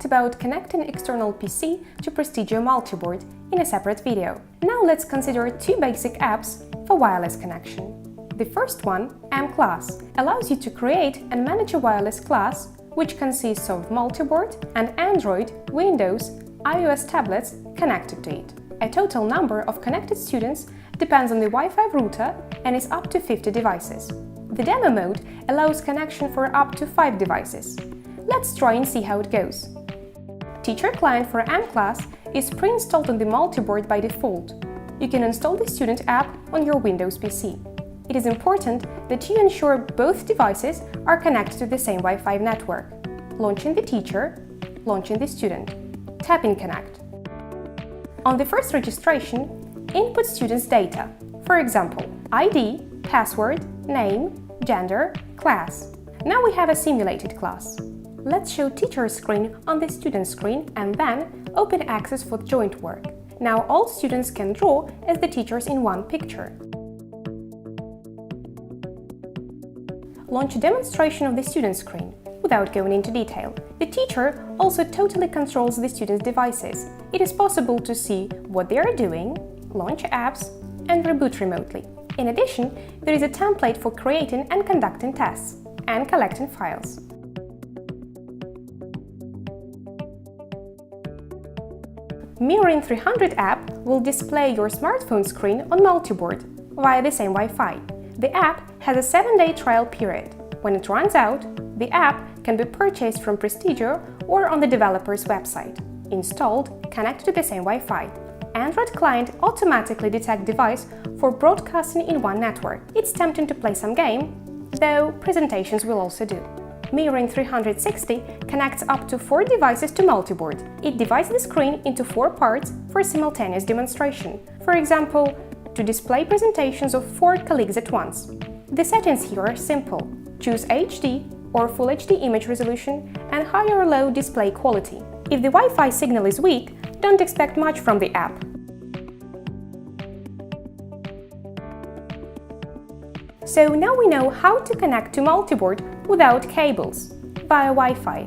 about connecting external PC to Prestigio MultiBoard in a separate video. Now let's consider two basic apps for wireless connection. The first one, mClass, allows you to create and manage a wireless class which consists of MultiBoard and Android, Windows, iOS tablets connected to it. A total number of connected students depends on the Wi-Fi router and is up to 50 devices. The demo mode allows connection for up to 5 devices. Let's try and see how it goes. Teacher client for mClass is pre-installed on the MultiBoard by default. You can install the student app on your Windows PC. It is important that you ensure both devices are connected to the same Wi-Fi network. Launching the teacher, launching the student. Tapping Connect. On the first registration, input students' data. For example, ID, password, name, gender, class. Now we have a simulated class. Let's show teacher screen on the student screen and then open access for joint work. Now all students can draw as the teachers in one picture. Launch a demonstration of the student screen. Without going into detail, the teacher also totally controls the students' devices. It is possible to see what they are doing, launch apps, and reboot remotely. In addition, there is a template for creating and conducting tests and collecting files. Mirroring 300 app will display your smartphone screen on MultiBoard via the same Wi-Fi. The app has a 7-day trial period. When it runs out, the app can be purchased from Prestigio or on the developer's website. Installed, connected to the same Wi-Fi. Android client automatically detects device for broadcasting in one network. It's tempting to play some game, though presentations will also do. Mirroring 360 connects up to 4 devices to MultiBoard. It divides the screen into 4 parts for simultaneous demonstration. For example, to display presentations of 4 colleagues at once. The settings here are simple. Choose HD or Full HD image resolution and high or low display quality. If the Wi-Fi signal is weak, don't expect much from the app. So now we know how to connect to MultiBoard without cables, via Wi-Fi.